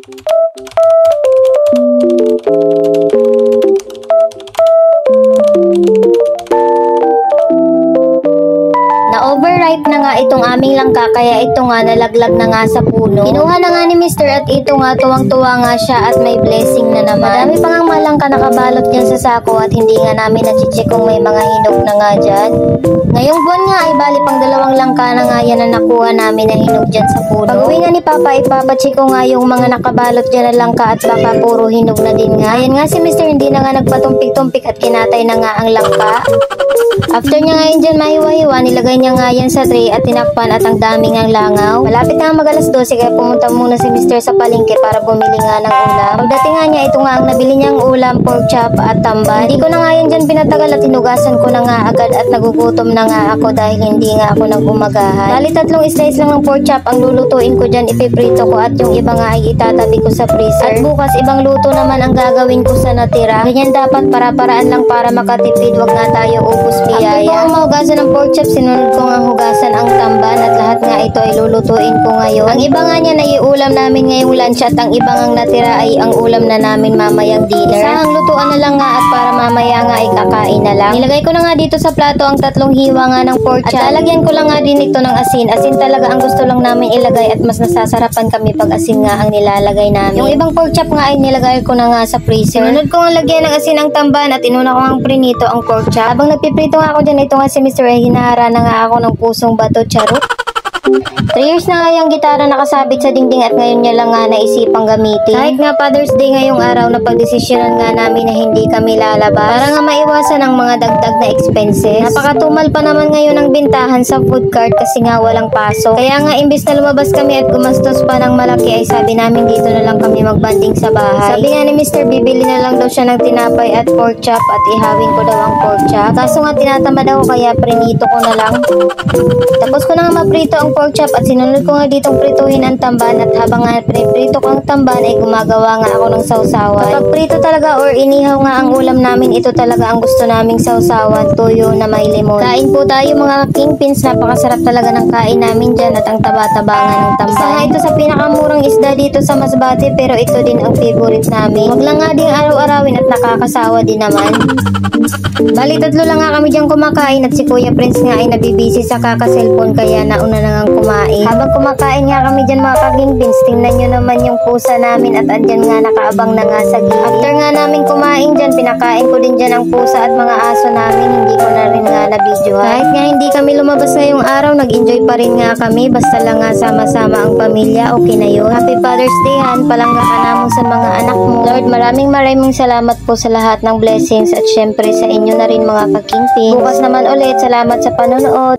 Na-overripe na nga itong aming langka kaya ito nga nalaglag na nga sa puno. Kinuha na nga ni Mr. at ito nga tuwang-tuwa nga siya at may blessing na naman. Madami pa nga malangka nakabalot dyan sa sako at hindi nga namin nachichik kung may mga hinog na nga dyan. Ngayong buwan nga ay bali pang 2 langka na nga yan na nakuha namin na hinog dyan sa puno. Pag-uwi nga ni Papa ipapacheck ko nga yung mga nakabalot dyan na langka at baka puro hinog na din nga. Ayan nga si Mr. hindi na nga nagpatumpik-tumpik at kinatay na nga ang langka. After niya ngayon dyan mahiwa-hiwa, nilagay niya nga yan sa tray at tinakpan at ang daming ang langaw. Malapit na mag alas 12 kaya pumunta muna si Mr. sa palengke para bumili nga ng ulam. Pagdating nga niya, ito nga ang nabili niyang ulam, pork chop at tamban. Hindi ko na nga yan dyan pinatagal at hinugasan ko na nga agad at nagugutom na nga ako dahil hindi nga ako nagumagahan. Bali 3 slice lang ng pork chop ang lulutuin ko dyan, ipiprito ko at yung iba nga ay itatabi ko sa freezer. At bukas ibang luto naman ang gagawin ko sa natira. Ganyan dapat para-paraan lang para makatipid, wag nga tayo ubos biyaya. Ang mahugasan ng pork chop, sinunod ko nga hugasan ang tamban at lahat nga ito ay lulutuin ko ngayon. Ang iba nga niya na iulam namin ngayong lunch at ang iba nga natira ay ang ulam na namin mamayang dinner. Isang lutuan na lang nga at para mamaya nga ay kakain na lang. Nilagay ko na nga dito sa plato ang 3 hiwa nga ng pork chop. At lalagyan ko lang nga din ito ng asin. Asin talaga ang gusto lang namin ilagay at mas nasasarapan kami pag asin nga ang nilalagay namin. Yung ibang pork chop nga ay nilagay ko na nga sa freezer. Sinunod ko nga lagyan ng asin ang tamban at inuna ko ang prinito ang pork chop. Habang nagpiprito nga ako dyan, ito nga si Mr. ay hinahara na nga ako ng pusong bato, charot. 3 years na nga yung gitara nakasabit sa dingding at ngayon niya lang nga naisipang gamitin. Kahit nga Father's Day ngayong araw na pagdesisyonan nga namin na hindi kami lalabas para nga maiwasan ang mga dagdag na expenses. Napakatumal pa naman ngayon ang bintahan sa food cart kasi nga walang pasok. Kaya nga imbis na lumabas kami at gumastos pa ng malaki ay sabi namin dito na lang kami magbanding sa bahay. Sabi nga ni Mr. bibili na lang daw siya ng tinapay at pork chop at ihawin ko daw ang pork chop. Kaso nga tinatamad ako kaya prinito ko na lang. Tapos ko na nga maprito ang pork chop at sinunod ko nga ditong prituhin ang tamban at habang nga prito ko ang tamban ay gumagawa nga ako ng sausawan. Kapag prito talaga or inihaw nga ang ulam namin, ito talaga ang gusto naming sausawan, tuyo na may limon. Kain po tayo mga kingpins, napakasarap talaga ng kain namin dyan at ang taba-tabangan ng tamban. Isa nga ito sa pinakamurang isda dito sa Masbate pero ito din ang favorite namin. Wag lang nga ding araw-arawin at nakakasawa din naman. Bali 3 lang nga kami dyan kumakain at si Kuya Prince nga ay nabibisi sa kaka-cellphone kaya nauna na nga kumain. Habang kumakain nga kami dyan mga kagingpins, tingnan nyo naman yung pusa namin at andyan nga nakaabang na nga sa gilid. After nga namin kumain dyan, pinakain ko din dyan ang pusa at mga aso namin, hindi ko na rin nga na-videohan. Kahit nga hindi kami lumabas ngayong araw, nag-enjoy pa rin nga kami, basta lang nga sama-sama ang pamilya, okay na yun. Happy Father's Day Han, palangga ka namon sa mga anak mo. Lord, maraming salamat po sa lahat ng blessings at syempre sa inyo na rin mga kakingpins. Bukas naman ulit, salamat sa panonood.